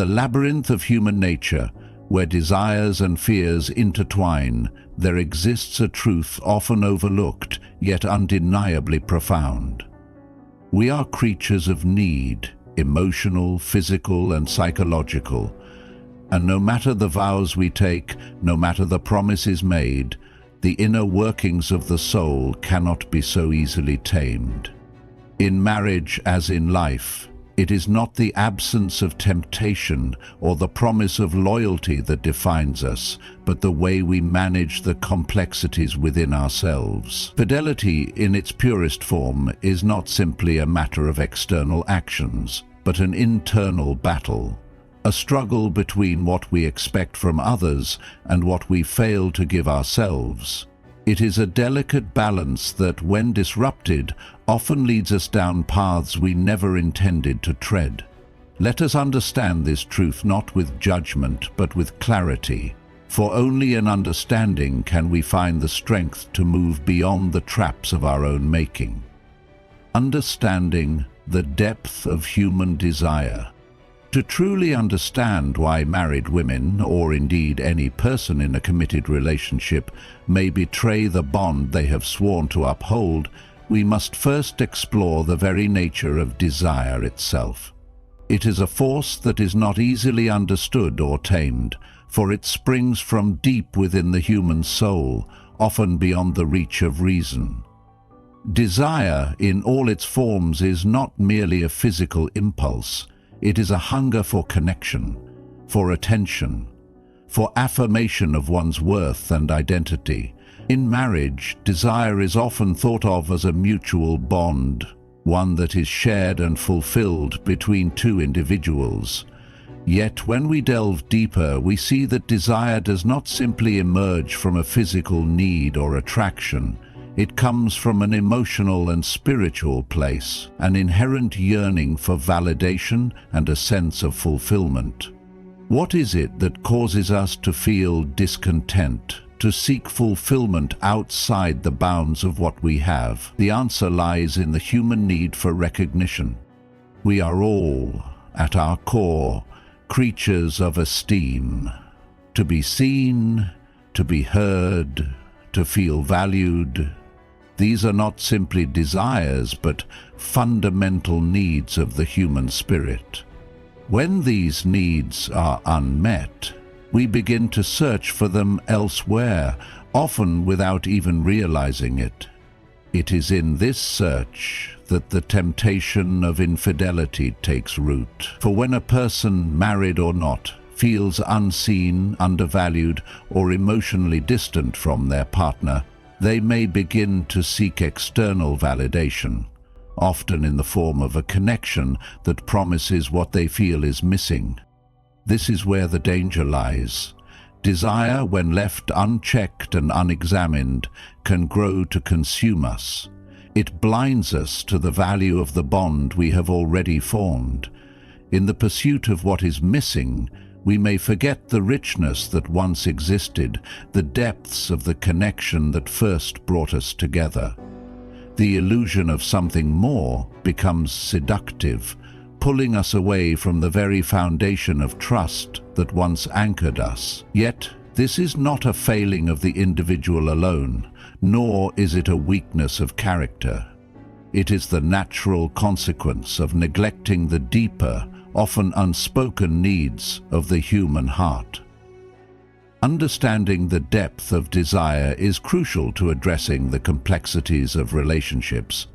the labyrinth of human nature, where desires and fears intertwine, there exists a truth often overlooked, yet undeniably profound. We are creatures of need, emotional, physical, and psychological, and no matter the vows we take, no matter the promises made, the inner workings of the soul cannot be so easily tamed. In marriage, as in life, it is not the absence of temptation or the promise of loyalty that defines us, but the way we manage the complexities within ourselves. Fidelity, in its purest form, is not simply a matter of external actions, but an internal battle, a struggle between what we expect from others and what we fail to give ourselves. It is a delicate balance that, when disrupted, often leads us down paths we never intended to tread. Let us understand this truth not with judgment, but with clarity, for only in understanding can we find the strength to move beyond the traps of our own making. Understanding the depth of human desire. To truly understand why married women, or indeed any person in a committed relationship, may betray the bond they have sworn to uphold, we must first explore the very nature of desire itself. It is a force that is not easily understood or tamed, for it springs from deep within the human soul, often beyond the reach of reason. Desire, in all its forms, is not merely a physical impulse. It is a hunger for connection, for attention, for affirmation of one's worth and identity. In marriage, desire is often thought of as a mutual bond, one that is shared and fulfilled between two individuals. Yet when we delve deeper, we see that desire does not simply emerge from a physical need or attraction. It comes from an emotional and spiritual place, an inherent yearning for validation and a sense of fulfillment. What is it that causes us to feel discontent, to seek fulfillment outside the bounds of what we have? The answer lies in the human need for recognition. We are all, at our core, creatures of esteem. To be seen, to be heard, to feel valued. These are not simply desires, but fundamental needs of the human spirit. When these needs are unmet, we begin to search for them elsewhere, often without even realizing it. It is in this search that the temptation of infidelity takes root. For when a person, married or not, feels unseen, undervalued, or emotionally distant from their partner, they may begin to seek external validation, often in the form of a connection that promises what they feel is missing. This is where the danger lies. Desire, when left unchecked and unexamined, can grow to consume us. It blinds us to the value of the bond we have already formed. In the pursuit of what is missing, we may forget the richness that once existed, the depths of the connection that first brought us together. The illusion of something more becomes seductive, pulling us away from the very foundation of trust that once anchored us. Yet, this is not a failing of the individual alone, nor is it a weakness of character. It is the natural consequence of neglecting the deeper, often unspoken needs of the human heart. Understanding the depth of desire is crucial to addressing the complexities of relationships.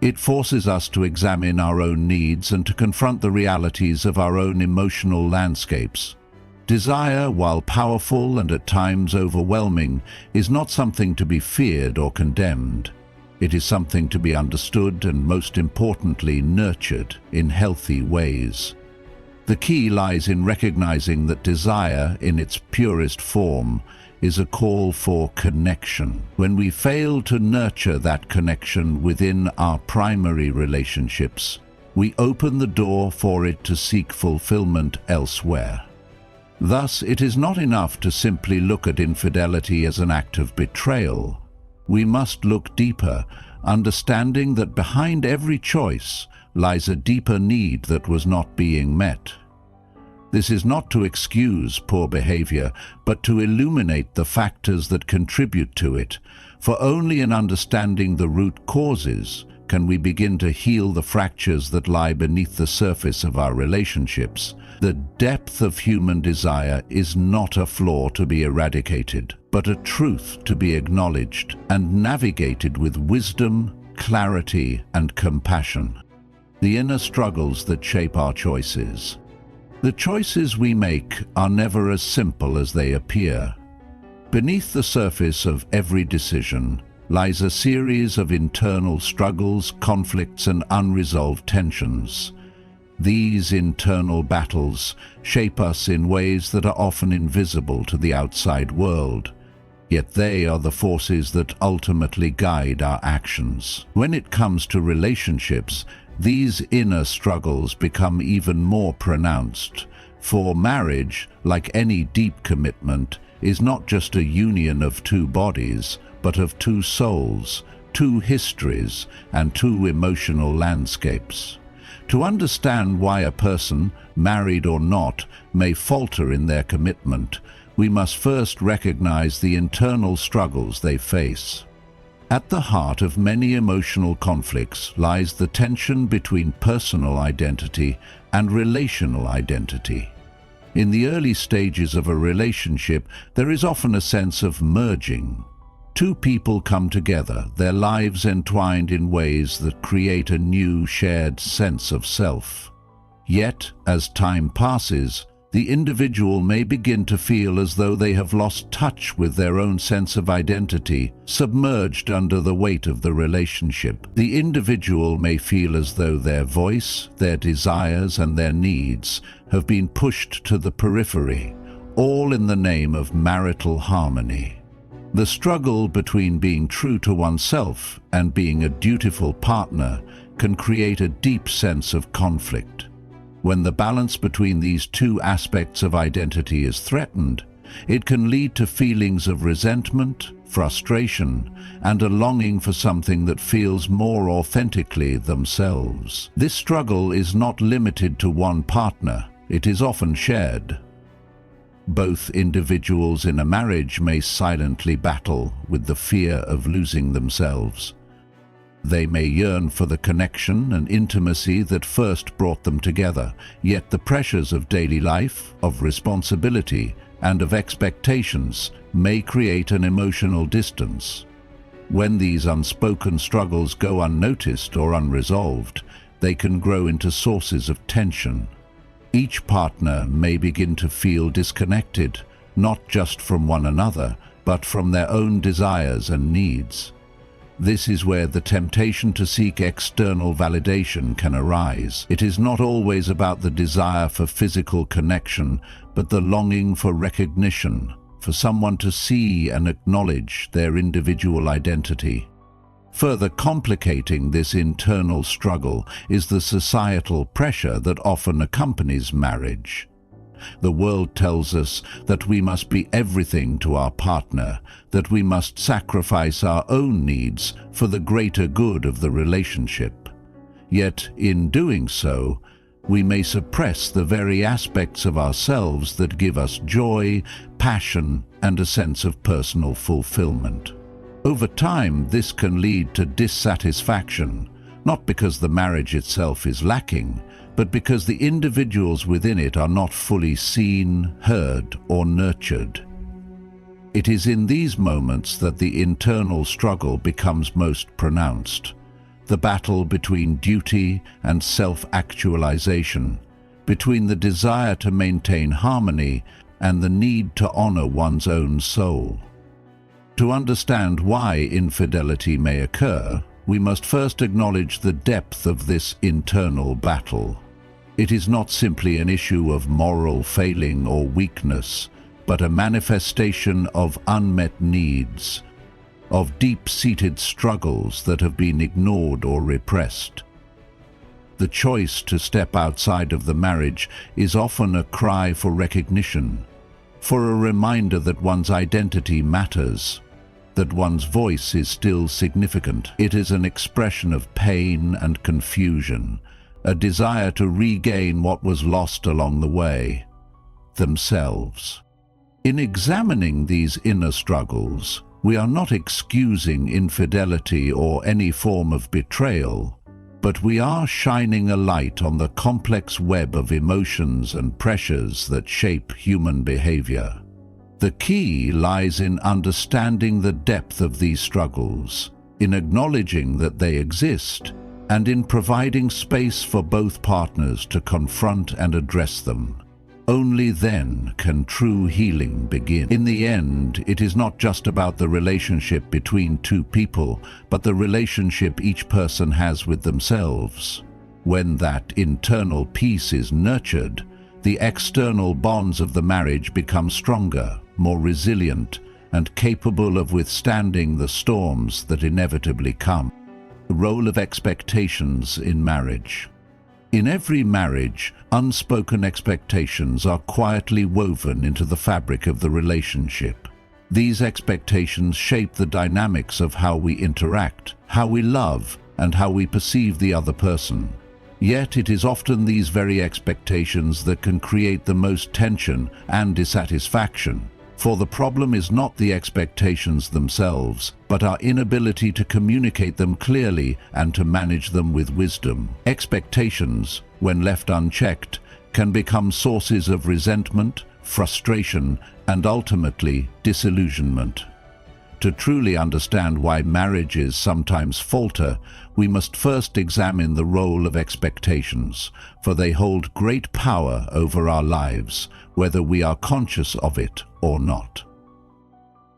It forces us to examine our own needs and to confront the realities of our own emotional landscapes. Desire, while powerful and at times overwhelming, is not something to be feared or condemned. It is something to be understood and, most importantly, nurtured in healthy ways. The key lies in recognizing that desire, in its purest form, is a call for connection. When we fail to nurture that connection within our primary relationships, we open the door for it to seek fulfillment elsewhere. Thus, it is not enough to simply look at infidelity as an act of betrayal. We must look deeper, understanding that behind every choice lies a deeper need that was not being met. This is not to excuse poor behavior, but to illuminate the factors that contribute to it, for only in understanding the root causes can we begin to heal the fractures that lie beneath the surface of our relationships. The depth of human desire is not a flaw to be eradicated, but a truth to be acknowledged and navigated with wisdom, clarity, and compassion. The inner struggles that shape our choices. The choices we make are never as simple as they appear. Beneath the surface of every decision lies a series of internal struggles, conflicts, and unresolved tensions. These internal battles shape us in ways that are often invisible to the outside world, yet they are the forces that ultimately guide our actions. When it comes to relationships, these inner struggles become even more pronounced, for marriage, like any deep commitment, is not just a union of two bodies, but of two souls, two histories, and two emotional landscapes. To understand why a person, married or not, may falter in their commitment, we must first recognize the internal struggles they face. At the heart of many emotional conflicts lies the tension between personal identity and relational identity. In the early stages of a relationship, there is often a sense of merging. Two people come together, their lives entwined in ways that create a new shared sense of self. Yet, as time passes, the individual may begin to feel as though they have lost touch with their own sense of identity, submerged under the weight of the relationship. The individual may feel as though their voice, their desires, and their needs have been pushed to the periphery, all in the name of marital harmony. The struggle between being true to oneself and being a dutiful partner can create a deep sense of conflict. When the balance between these two aspects of identity is threatened, it can lead to feelings of resentment, frustration, and a longing for something that feels more authentically themselves. This struggle is not limited to one partner, it is often shared. Both individuals in a marriage may silently battle with the fear of losing themselves. They may yearn for the connection and intimacy that first brought them together, yet the pressures of daily life, of responsibility, and of expectations may create an emotional distance. When these unspoken struggles go unnoticed or unresolved, they can grow into sources of tension. Each partner may begin to feel disconnected, not just from one another, but from their own desires and needs. This is where the temptation to seek external validation can arise. It is not always about the desire for physical connection, but the longing for recognition, for someone to see and acknowledge their individual identity. Further complicating this internal struggle is the societal pressure that often accompanies marriage. The world tells us that we must be everything to our partner, that we must sacrifice our own needs for the greater good of the relationship. Yet, in doing so, we may suppress the very aspects of ourselves that give us joy, passion, and a sense of personal fulfillment. Over time, this can lead to dissatisfaction, not because the marriage itself is lacking, but because the individuals within it are not fully seen, heard, or nurtured. It is in these moments that the internal struggle becomes most pronounced, the battle between duty and self-actualization, between the desire to maintain harmony and the need to honor one's own soul. To understand why infidelity may occur, we must first acknowledge the depth of this internal battle. It is not simply an issue of moral failing or weakness, but a manifestation of unmet needs, of deep-seated struggles that have been ignored or repressed. The choice to step outside of the marriage is often a cry for recognition, for a reminder that one's identity matters, that one's voice is still significant. It is an expression of pain and confusion, a desire to regain what was lost along the way. themselves. In examining these inner struggles, we are not excusing infidelity or any form of betrayal, but we are shining a light on the complex web of emotions and pressures that shape human behavior. The key lies in understanding the depth of these struggles, in acknowledging that they exist, and in providing space for both partners to confront and address them. Only then can true healing begin. In the end, it is not just about the relationship between two people, but the relationship each person has with themselves. When that internal peace is nurtured, the external bonds of the marriage become stronger, more resilient, and capable of withstanding the storms that inevitably come. The role of expectations in marriage. In every marriage, unspoken expectations are quietly woven into the fabric of the relationship. These expectations shape the dynamics of how we interact, how we love, and how we perceive the other person. Yet it is often these very expectations that can create the most tension and dissatisfaction. For the problem is not the expectations themselves, but our inability to communicate them clearly and to manage them with wisdom. Expectations, when left unchecked, can become sources of resentment, frustration, and ultimately disillusionment. To truly understand why marriages sometimes falter, we must first examine the role of expectations, for they hold great power over our lives, whether we are conscious of it or not.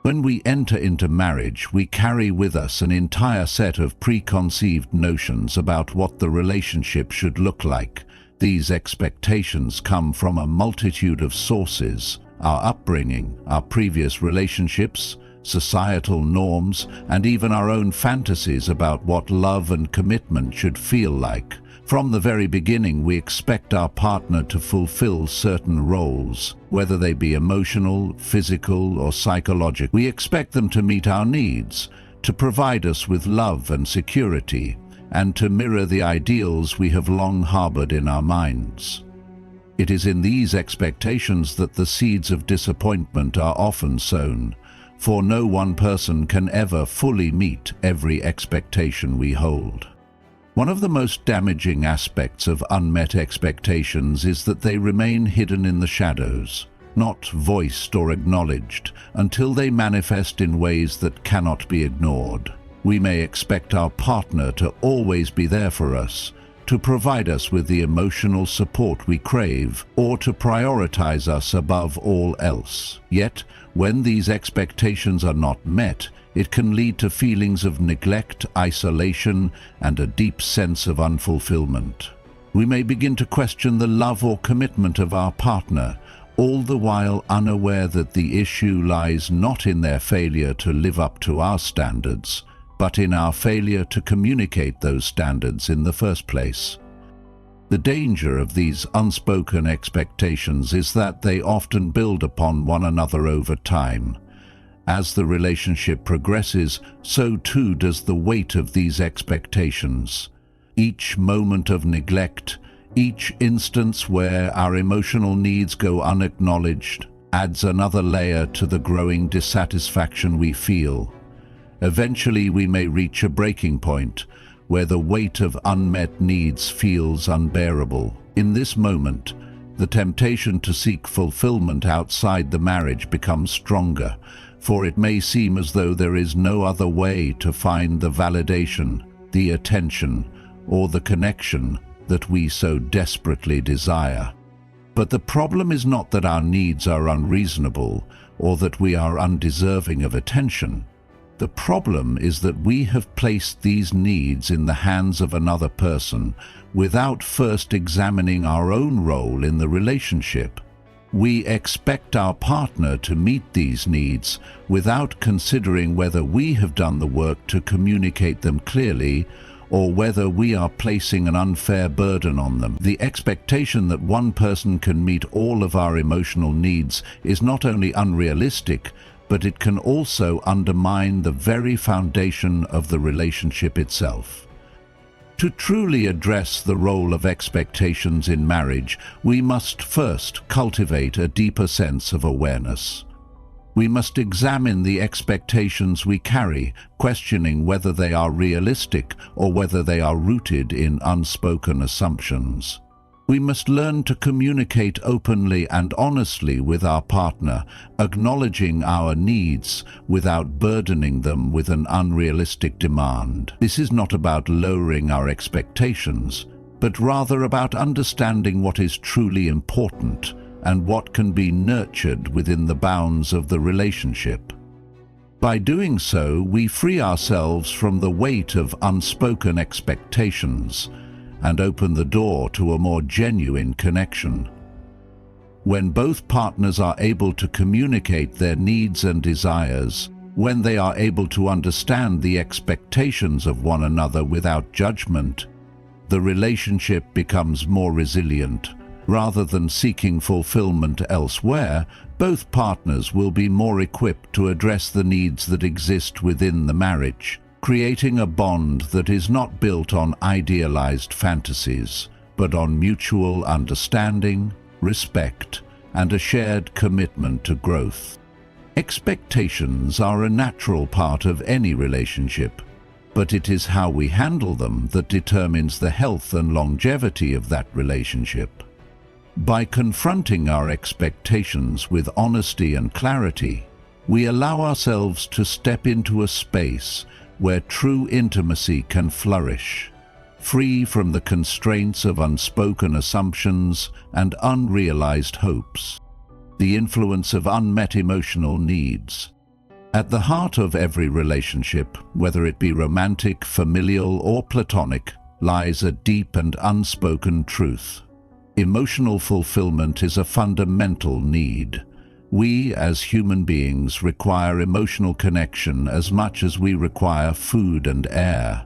When we enter into marriage, we carry with us an entire set of preconceived notions about what the relationship should look like. These expectations come from a multitude of sources: our upbringing, our previous relationships, societal norms, and even our own fantasies about what love and commitment should feel like. From the very beginning, we expect our partner to fulfill certain roles, whether they be emotional, physical, or psychological. We expect them to meet our needs, to provide us with love and security, and to mirror the ideals we have long harbored in our minds. It is in these expectations that the seeds of disappointment are often sown, for no one person can ever fully meet every expectation we hold. One of the most damaging aspects of unmet expectations is that they remain hidden in the shadows, not voiced or acknowledged, until they manifest in ways that cannot be ignored. We may expect our partner to always be there for us, to provide us with the emotional support we crave, or to prioritize us above all else. Yet, when these expectations are not met, it can lead to feelings of neglect, isolation, and a deep sense of unfulfillment. We may begin to question the love or commitment of our partner, all the while unaware that the issue lies not in their failure to live up to our standards, but in our failure to communicate those standards in the first place. The danger of these unspoken expectations is that they often build upon one another over time. As the relationship progresses, so too does the weight of these expectations. Each moment of neglect, each instance where our emotional needs go unacknowledged, adds another layer to the growing dissatisfaction we feel. Eventually, we may reach a breaking point where the weight of unmet needs feels unbearable. In this moment, the temptation to seek fulfillment outside the marriage becomes stronger, for it may seem as though there is no other way to find the validation, the attention, or the connection that we so desperately desire. But the problem is not that our needs are unreasonable or that we are undeserving of attention. The problem is that we have placed these needs in the hands of another person without first examining our own role in the relationship. We expect our partner to meet these needs without considering whether we have done the work to communicate them clearly or whether we are placing an unfair burden on them. The expectation that one person can meet all of our emotional needs is not only unrealistic, but it can also undermine the very foundation of the relationship itself. To truly address the role of expectations in marriage, we must first cultivate a deeper sense of awareness. We must examine the expectations we carry, questioning whether they are realistic or whether they are rooted in unspoken assumptions. We must learn to communicate openly and honestly with our partner, acknowledging our needs without burdening them with an unrealistic demand. This is not about lowering our expectations, but rather about understanding what is truly important and what can be nurtured within the bounds of the relationship. By doing so, we free ourselves from the weight of unspoken expectations and open the door to a more genuine connection. When both partners are able to communicate their needs and desires, when they are able to understand the expectations of one another without judgment, the relationship becomes more resilient. Rather than seeking fulfillment elsewhere, both partners will be more equipped to address the needs that exist within the marriage, creating a bond that is not built on idealized fantasies, but on mutual understanding, respect, and a shared commitment to growth. Expectations are a natural part of any relationship, but it is how we handle them that determines the health and longevity of that relationship. By confronting our expectations with honesty and clarity, we allow ourselves to step into a space where true intimacy can flourish, free from the constraints of unspoken assumptions and unrealized hopes. The influence of unmet emotional needs. At the heart of every relationship, whether it be romantic, familial, or platonic, lies a deep and unspoken truth. Emotional fulfillment is a fundamental need. We, as human beings, require emotional connection as much as we require food and air.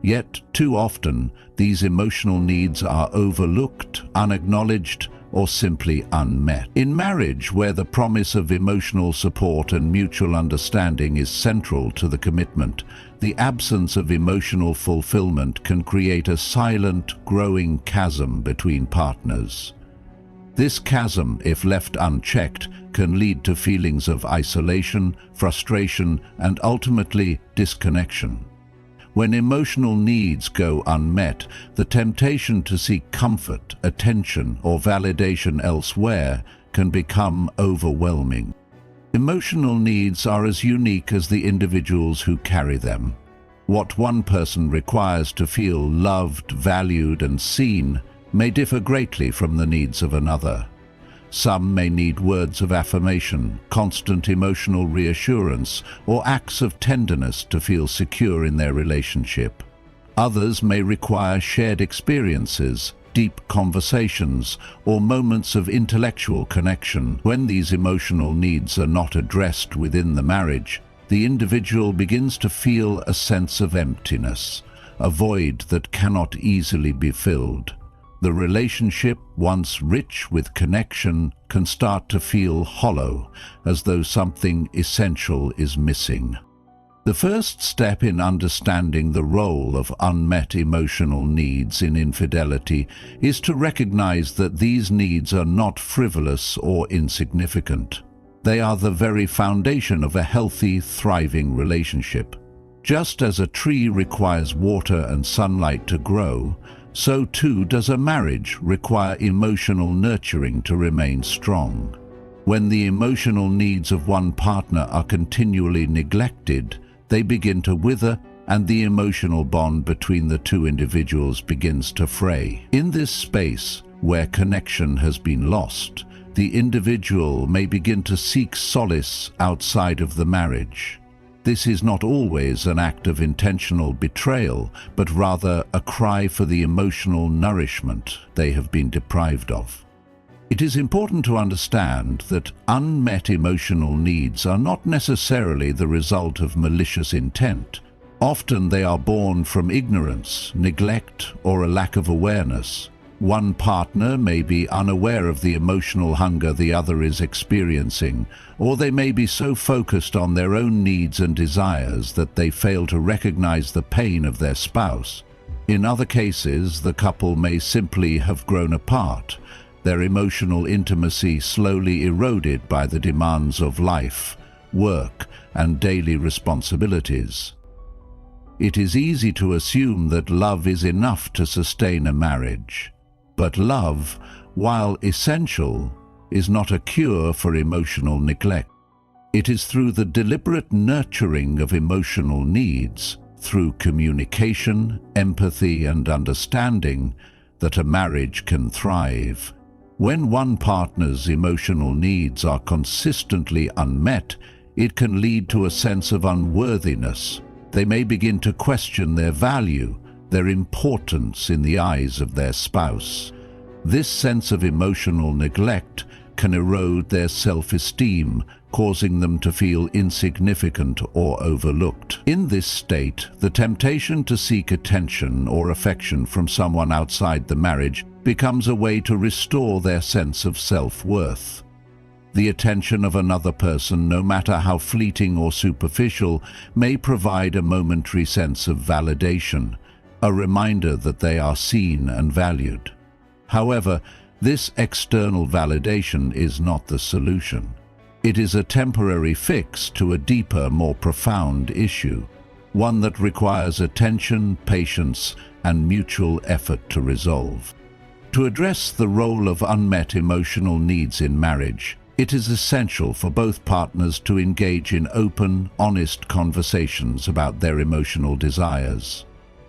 Yet, too often, these emotional needs are overlooked, unacknowledged, or simply unmet. In marriage, where the promise of emotional support and mutual understanding is central to the commitment, the absence of emotional fulfillment can create a silent, growing chasm between partners. This chasm, if left unchecked, can lead to feelings of isolation, frustration, and ultimately disconnection. When emotional needs go unmet, the temptation to seek comfort, attention, or validation elsewhere can become overwhelming. Emotional needs are as unique as the individuals who carry them. What one person requires to feel loved, valued, and seen may differ greatly from the needs of another. Some may need words of affirmation, constant emotional reassurance, or acts of tenderness to feel secure in their relationship. Others may require shared experiences, deep conversations, or moments of intellectual connection. When these emotional needs are not addressed within the marriage, the individual begins to feel a sense of emptiness, a void that cannot easily be filled. The relationship, once rich with connection, can start to feel hollow, as though something essential is missing. The first step in understanding the role of unmet emotional needs in infidelity is to recognize that these needs are not frivolous or insignificant. They are the very foundation of a healthy, thriving relationship. Just as a tree requires water and sunlight to grow, so too does a marriage require emotional nurturing to remain strong. When the emotional needs of one partner are continually neglected, they begin to wither and the emotional bond between the two individuals begins to fray. In this space, where connection has been lost, the individual may begin to seek solace outside of the marriage. This is not always an act of intentional betrayal, but rather a cry for the emotional nourishment they have been deprived of. It is important to understand that unmet emotional needs are not necessarily the result of malicious intent. Often they are born from ignorance, neglect, or a lack of awareness. One partner may be unaware of the emotional hunger the other is experiencing, or they may be so focused on their own needs and desires that they fail to recognize the pain of their spouse. In other cases, the couple may simply have grown apart, their emotional intimacy slowly eroded by the demands of life, work, and daily responsibilities. It is easy to assume that love is enough to sustain a marriage. But love, while essential, is not a cure for emotional neglect. It is through the deliberate nurturing of emotional needs, through communication, empathy, and understanding, that a marriage can thrive. When one partner's emotional needs are consistently unmet, it can lead to a sense of unworthiness. They may begin to question their value, their importance in the eyes of their spouse. This sense of emotional neglect can erode their self-esteem, causing them to feel insignificant or overlooked. In this state, the temptation to seek attention or affection from someone outside the marriage becomes a way to restore their sense of self-worth. The attention of another person, no matter how fleeting or superficial, may provide a momentary sense of validation, a reminder that they are seen and valued. However, this external validation is not the solution. It is a temporary fix to a deeper, more profound issue, one that requires attention, patience, and mutual effort to resolve. To address the role of unmet emotional needs in marriage, it is essential for both partners to engage in open, honest conversations about their emotional desires.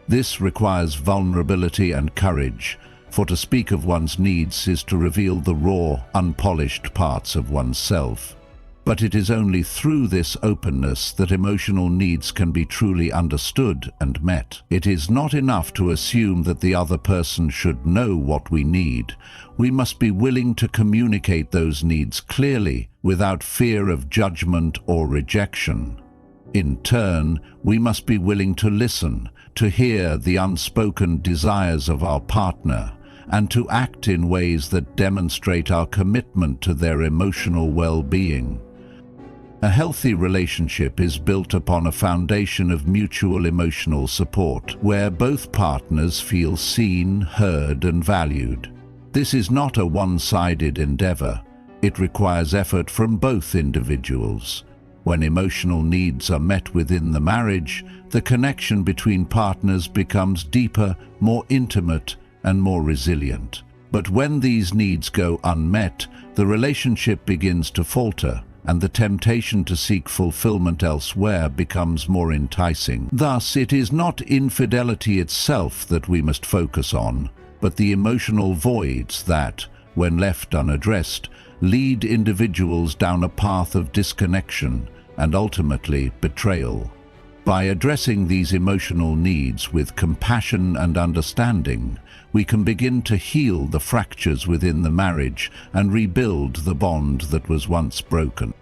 This requires vulnerability and courage, for to speak of one's needs is to reveal the raw, unpolished parts of oneself. But it is only through this openness that emotional needs can be truly understood and met. It is not enough to assume that the other person should know what we need. We must be willing to communicate those needs clearly, without fear of judgment or rejection. In turn, we must be willing to listen, to hear the unspoken desires of our partner, and to act in ways that demonstrate our commitment to their emotional well-being. A healthy relationship is built upon a foundation of mutual emotional support, where both partners feel seen, heard, and valued. This is not a one-sided endeavor. It requires effort from both individuals. When emotional needs are met within the marriage, the connection between partners becomes deeper, more intimate, and more resilient. But when these needs go unmet, the relationship begins to falter, and the temptation to seek fulfillment elsewhere becomes more enticing. Thus, it is not infidelity itself that we must focus on, but the emotional voids that, when left unaddressed, lead individuals down a path of disconnection and ultimately betrayal. By addressing these emotional needs with compassion and understanding, we can begin to heal the fractures within the marriage and rebuild the bond that was once broken.